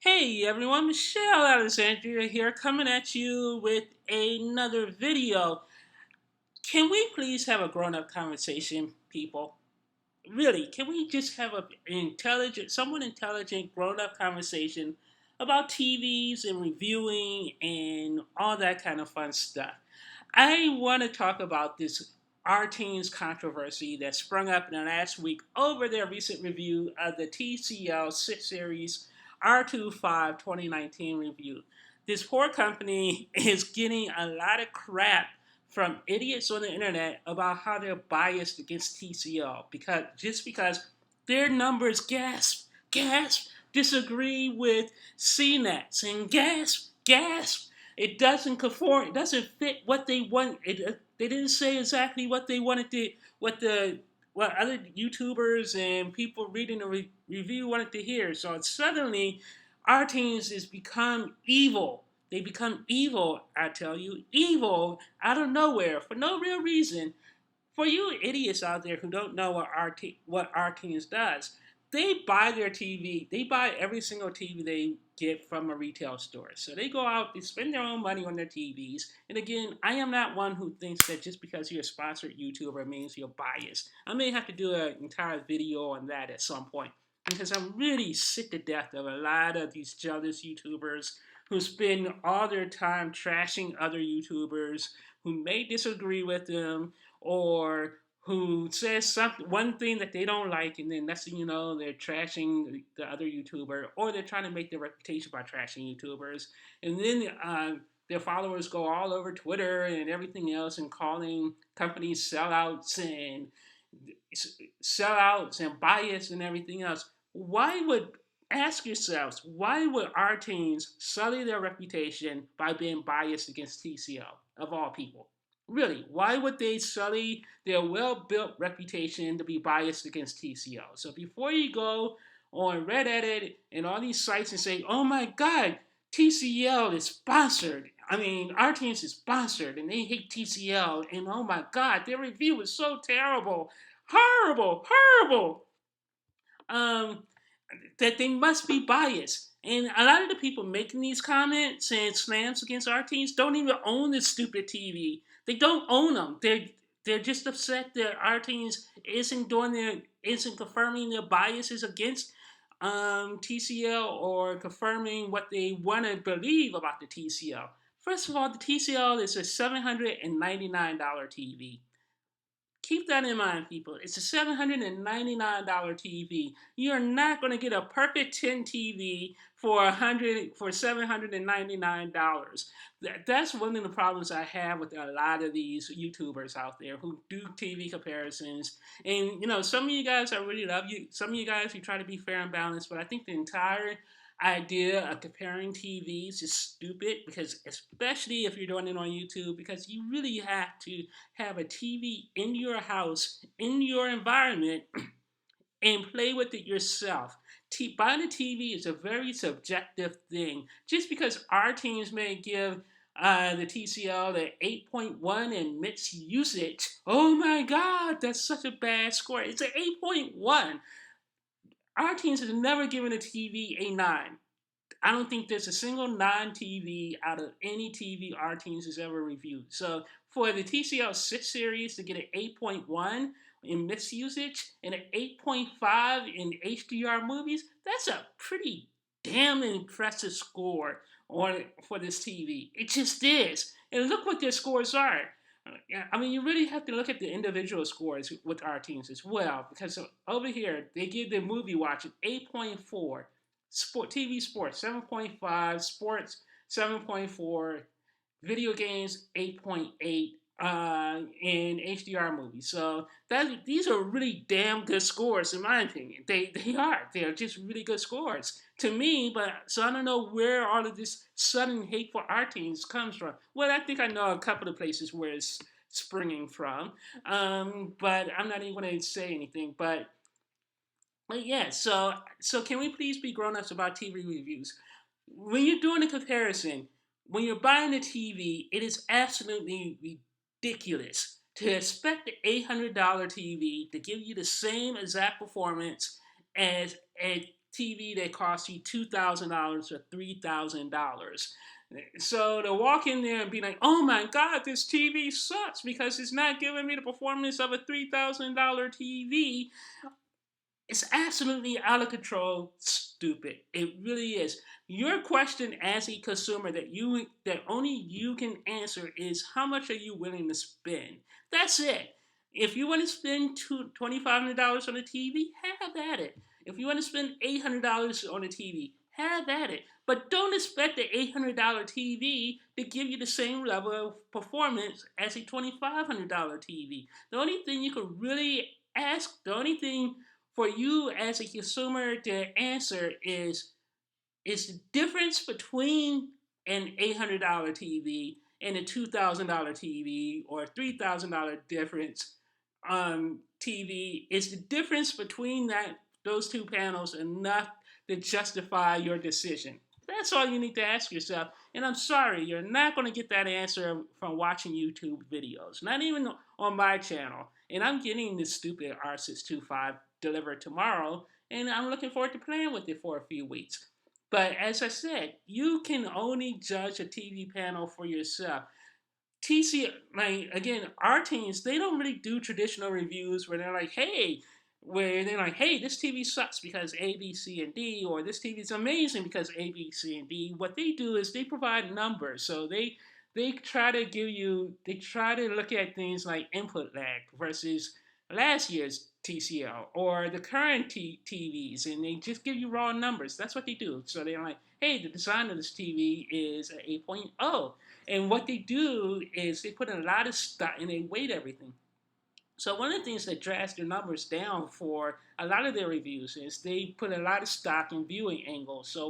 Hey everyone, Michelle Alexandria here coming at you with another video. Can we please have a grown up conversation, people? Really, can we just have someone intelligent, grown up conversation about TVs and reviewing and all that kind of fun stuff? I want to talk about this Rtings controversy that sprung up in the last week over their recent review of the TCL 6 Series R25 2019 review. This poor company is getting a lot of crap from idiots on the internet about how they're biased against TCL because their numbers disagree with CNETs and gasp. It doesn't conform. It doesn't fit what they want. They didn't say exactly what they wanted to what other YouTubers and people reading the review wanted to hear. So suddenly, our teams has become evil. They become evil, I tell you, evil out of nowhere for no real reason. For you idiots out there who don't know what Rtings does, they buy their TV. They buy every single TV they get from a retail store. So they go out, they spend their own money on their TVs. And again, I am not one who thinks that just because you're a sponsored YouTuber means you're biased. I may have to do an entire video on that at some point because I'm really sick to death of a lot of these jealous YouTubers who spend all their time trashing other YouTubers who may disagree with them or who says something one thing that they don't like, and then next thing you know, they're trashing the other YouTuber, or they're trying to make their reputation by trashing YouTubers, and then their followers go all over Twitter and everything else and calling companies sellouts and bias and everything else. Why would Ask yourselves, why would our teams sully their reputation by being biased against TCL, of all people? Really, why would they sully their well built reputation to be biased against TCL? So before you go on Reddit and all these sites and say, oh my God, TCL is sponsored. I mean, our team is sponsored and they hate TCL. And oh my God, their review is so terrible. Horrible, horrible. Um, that they must be biased. And a lot of the people making these comments and slams against our teams don't even own this stupid TV. They don't own them. They're just upset that our teams isn't confirming their biases against TCL or confirming what they want to believe about the TCL. First of all, the TCL is a $799 TV. Keep that in mind, people. It's a $799 TV. You're not going to get a perfect 10 TV for $799. That's one of the problems I have with a lot of these YouTubers out there who do TV comparisons. And some of you guys, I really love you. Some of you guys, you try to be fair and balanced, but I think the entire idea of comparing TVs is stupid because especially if you're doing it on YouTube because you really have to have a TV in your house, in your environment, and play with it yourself. Buying a TV is a very subjective thing. Just because our teams may give the TCL the 8.1 in mixed usage, oh my God, that's such a bad score. It's an 8.1. Our teams has never given a TV a 9. I don't think there's a single non-TV out of any TV our teams has ever reviewed. So for the TCL 6 series to get an 8.1 in mixed usage and an 8.5 in HDR movies, that's a pretty damn impressive score for this TV. It just is. And look what their scores are. I mean, you really have to look at the individual scores with our teams as well, because over here they give the movie watch an 8.4, TV sports 7.5, sports 7.4, video games 8.8, in HDR movies. So these are really damn good scores in my opinion. They're just really good scores to me. But so I don't know where all of this sudden hate for our teams comes from. Well, I think I know a couple of places where it's springing from, but I'm not even going to say anything. But yeah, so can we please be grown-ups about TV reviews? When you're doing a comparison, when you're buying a TV, it is absolutely ridiculous to expect the $800 TV to give you the same exact performance as a TV that costs you $2,000 or $3,000. So to walk in there and be like, "Oh my God, this TV sucks because it's not giving me the performance of a $3,000 TV," it's absolutely out of control, stupid. It really is. Your question as a consumer that only you can answer is how much are you willing to spend? That's it. If you want to spend $2,500 on a TV, have at it. If you want to spend $800 on a TV, have at it. But don't expect the $800 TV to give you the same level of performance as a $2,500 TV. The only thing you can really ask, the only thing for you as a consumer to answer is the difference between an $800 TV and a $2,000 TV or $3,000 difference TV. Is the difference between those two panels enough to justify your decision? That's all you need to ask yourself. And I'm sorry, you're not going to get that answer from watching YouTube videos, not even on my channel. And I'm getting this stupid R625 delivered tomorrow, and I'm looking forward to playing with it for a few weeks. But as I said, you can only judge a TV panel for yourself. TC, like again, Rtings, they don't really do traditional reviews where they're like, hey, this TV sucks because A, B, C, and D, or this TV is amazing because A, B, C, and D. What they do is they provide numbers. So they try to look at things like input lag versus last year's TCL or the current TVs, and they just give you raw numbers. That's what they do. So they're like, hey, the design of this TV is an 8.0. And what they do is they put in a lot of stuff and they weight everything. So one of the things that drags their numbers down for a lot of their reviews is they put a lot of stock in viewing angles. So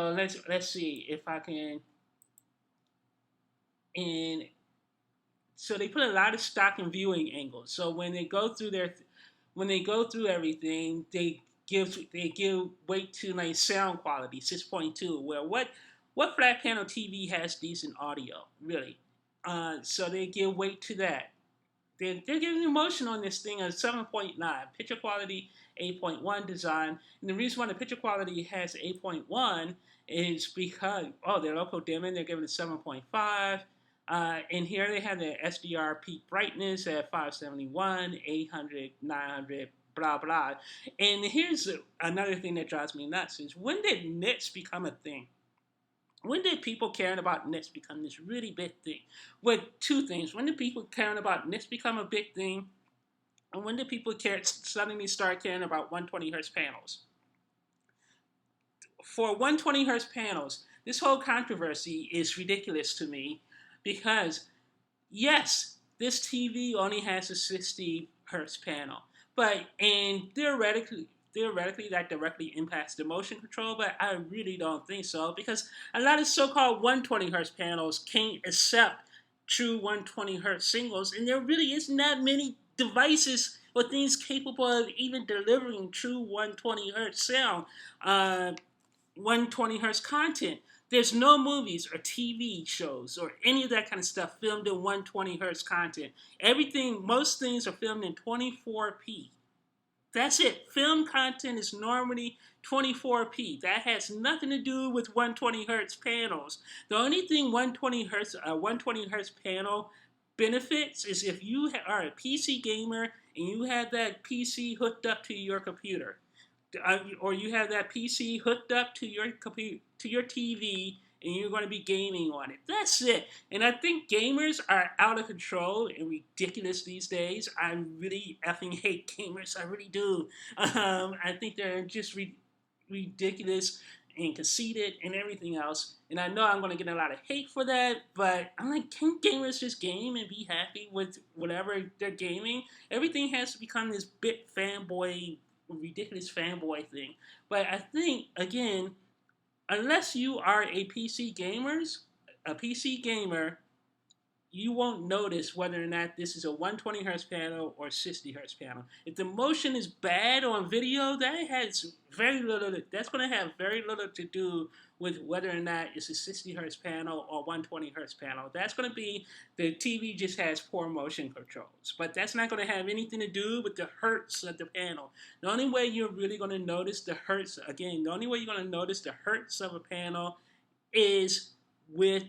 let's see if I can, and so they put a lot of stock in viewing angles. So when they go through everything, they give weight to like sound quality, 6.2. Well, what flat panel TV has decent audio, really? So they give weight to that. They're giving emotion on this thing of 7.9. Picture quality, 8.1 design. And the reason why the picture quality has 8.1 is because, their local dimming, they're giving it 7.5. And here they have the SDR peak brightness at 571, 800, 900, blah, blah. And here's another thing that drives me nuts is when did nits become a thing? When did people caring about nits become this really big thing? With two things. When did people caring about nits become a big thing? And when did people suddenly start caring about 120 hertz panels? For 120 hertz panels, this whole controversy is ridiculous to me because, yes, this TV only has a 60 hertz panel, and theoretically that directly impacts the motion control, but I really don't think so because a lot of so-called 120 hertz panels can't accept true 120 hertz signals, and there really isn't that many devices or things capable of even delivering true 120 hertz sound, 120 hertz content. There's no movies or TV shows or any of that kind of stuff filmed in 120 hertz content. Most things are filmed in 24p. That's it. Film content is normally 24p. That has nothing to do with 120 hertz panels. The only thing 120 hertz panel benefits is if you are a PC gamer and you have that PC hooked up to your computer, or you have that PC hooked up to your computer, to your TV, and you're going to be gaming on it. That's it. And I think gamers are out of control and ridiculous these days. I really effing hate gamers. I really do. I think they're just ridiculous and conceited and everything else. And I know I'm going to get a lot of hate for that, but I'm like, can't gamers just game and be happy with whatever they're gaming? Everything has to become this bit fanboy, ridiculous fanboy thing. But I think, again, unless you are a PC gamer, you won't notice whether or not this is a 120 hertz panel or 60 hertz panel. If the motion is bad on video, that has very little. That's going to have very little to do with whether or not it's a 60 hertz panel or 120 hertz panel. That's going to be the TV just has poor motion controls, but that's not going to have anything to do with the hertz of the panel. The only way you're really going to notice the hertz, again, the only way you're going to notice the hertz of a panel is with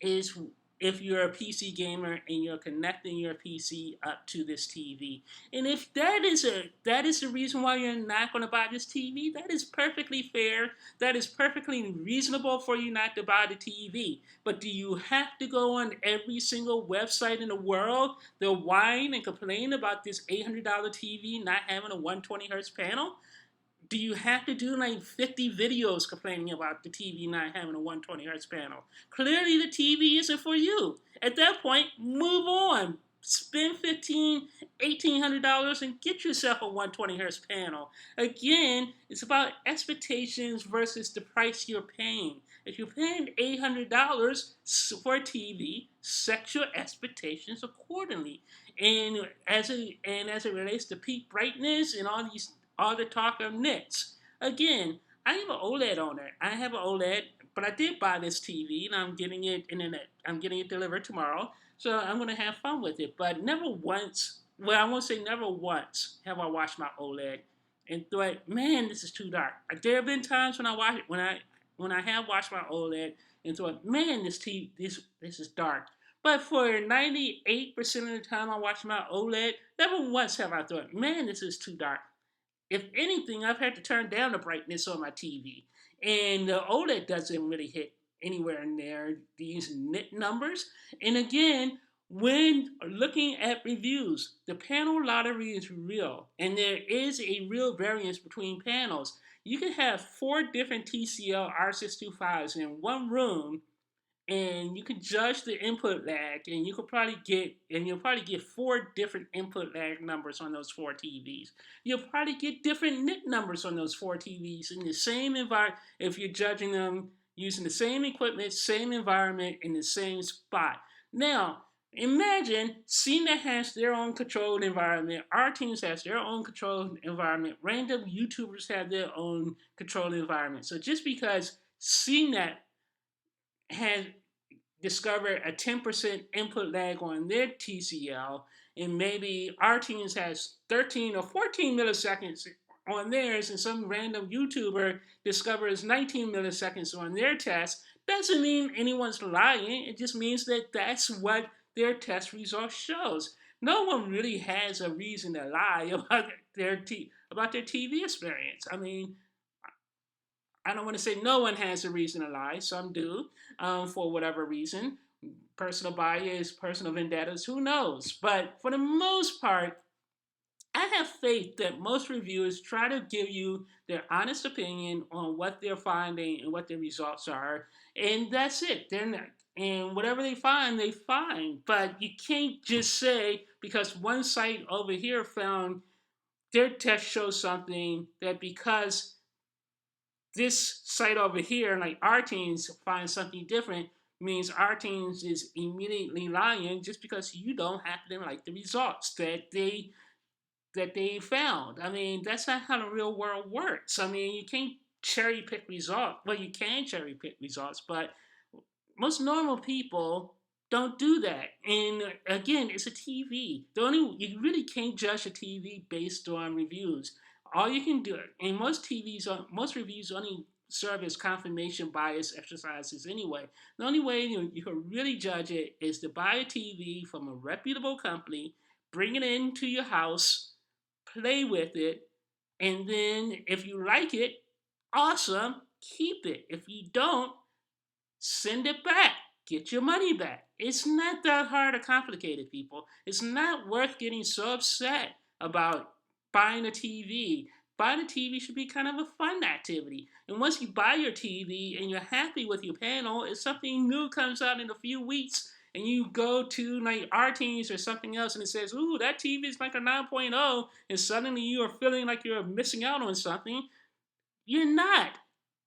is if you're a PC gamer and you're connecting your PC up to this TV. And if that is the reason why you're not going to buy this TV, that is perfectly fair. That is perfectly reasonable for you not to buy the TV. But do you have to go on every single website in the world to whine and complain about this $800 TV not having a 120 hertz panel? Do you have to do like 50 videos complaining about the TV not having a 120 hertz panel? Clearly the TV isn't for you. At that point, move on. Spend $1,800 and get yourself a 120 hertz panel. Again, it's about expectations versus the price you're paying. If you're paying $800 for a TV, set your expectations accordingly. And as it relates to peak brightness and all the talk of nits. Again, I have an OLED on it. I have an OLED, but I did buy this TV, and I'm getting it delivered tomorrow. So I'm gonna have fun with it. But never once, well, I won't say never once, have I watched my OLED and thought, man, this is too dark. There have been times when I have watched my OLED and thought, man, this is dark. But for 98% of the time I watch my OLED, never once have I thought, man, this is too dark. If anything, I've had to turn down the brightness on my TV. And the OLED doesn't really hit anywhere near these nit numbers. And again, when looking at reviews, the panel lottery is real. And there is a real variance between panels. You can have 4 different TCL R625s in one room, and you can judge the input lag, and you'll probably get 4 different input lag numbers on those 4 TVs. You'll probably get different nit numbers on those 4 TVs in the same environment if you're judging them using the same equipment, same environment, in the same spot. Now, imagine CNET has their own controlled environment, Rtings has their own controlled environment, random YouTubers have their own controlled environment. So just because CNET has discovered a 10% input lag on their TCL, and maybe Rtings has 13 or 14 milliseconds on theirs, and some random YouTuber discovers 19 milliseconds on their test, doesn't mean anyone's lying. It just means that that's what their test result shows. No one really has a reason to lie about their TV experience. I mean, I don't want to say no one has a reason to lie. Some do, for whatever reason. Personal bias, personal vendettas, who knows? But for the most part, I have faith that most reviewers try to give you their honest opinion on what they're finding and what the results are, and that's it. They're not, and whatever they find, they find. But you can't just say because one site over here found their test shows something that because this site over here, like Rtings, finds something different, means Rtings is immediately lying just because you don't happen to like the results that they found. I mean, that's not how the real world works. I mean, you can't cherry pick results. Well, you can cherry pick results, but most normal people don't do that. And again, it's a TV. You really can't judge a TV based on reviews. All you can do, and most reviews only serve as confirmation bias exercises anyway. The only way you can really judge it is to buy a TV from a reputable company, bring it into your house, play with it, and then if you like it, awesome, keep it. If you don't, send it back. Get your money back. It's not that hard or complicated, people. It's not worth getting so upset about buying a TV. Buying a TV should be kind of a fun activity. And once you buy your TV and you're happy with your panel, if something new comes out in a few weeks and you go to like Rtings or something else and it says, ooh, that TV is like a 9.0, and suddenly you are feeling like you're missing out on something, you're not.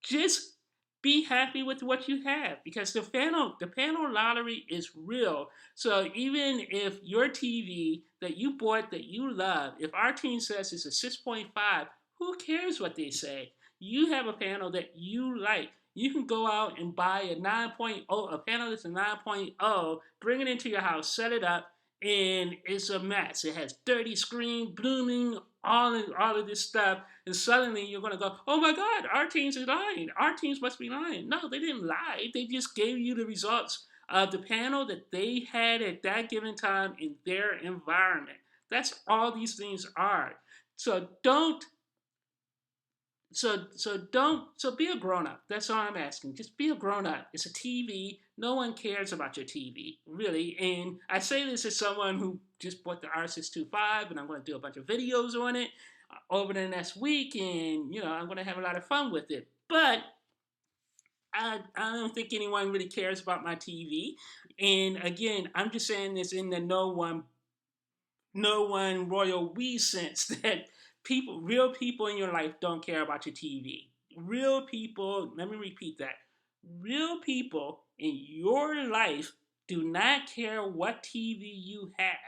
Just be happy with what you have, because the panel lottery is real. So even if your TV that you bought that you love, if our team says it's a 6.5, who cares what they say? You have a panel that you like. You can go out and buy a 9.0, a panel that's a 9.0, bring it into your house, set it up, and it's a mess. It has dirty screen, blooming, all of this stuff, and suddenly you're gonna go, oh my God, our teams are lying. Our teams must be lying. No, they didn't lie. They just gave you the results of the panel that they had at that given time in their environment. That's all these things are. So don't so be a grown up. That's all I'm asking. Just be a grown up. It's a TV. No one cares about your TV, really. And I say this as someone who just bought the R625, and I'm going to do a bunch of videos on it over the next week, and I'm going to have a lot of fun with it. But I don't think anyone really cares about my TV. And again, I'm just saying this in the no one royal we sense that real people in your life don't care about your TV. Real people, let me repeat that. Real people in your life do not care what TV you have.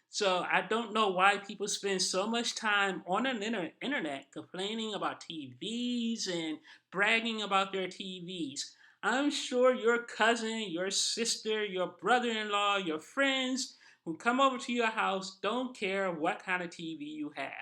So I don't know why people spend so much time on the internet complaining about TVs and bragging about their TVs. I'm sure your cousin, your sister, your brother in law, your friends who come over to your house don't care what kind of TV you have.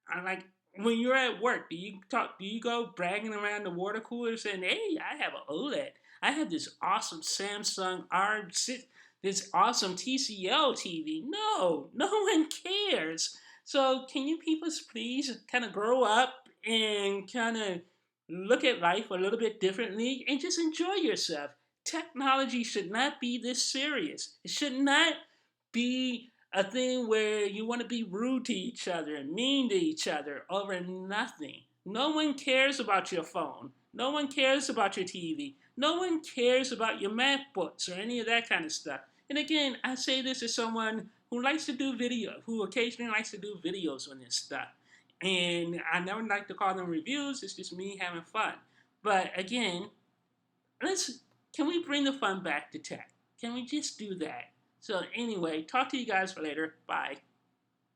I like when you're at work, do you go bragging around the water cooler saying, "Hey, I have an OLED. I have this awesome Samsung R6, this awesome TCL TV." No, no one cares. So can you people please kind of grow up and kind of look at life a little bit differently and just enjoy yourself? Technology should not be this serious. It should not be a thing where you want to be rude to each other and mean to each other over nothing. No one cares about your phone. No one cares about your TV. No one cares about your math books or any of that kind of stuff. And again, I say this as someone who likes to do video, who occasionally likes to do videos on this stuff. And I never like to call them reviews, it's just me having fun. But again, let's can we bring the fun back to tech? Can we just do that? So anyway, talk to you guys later. Bye.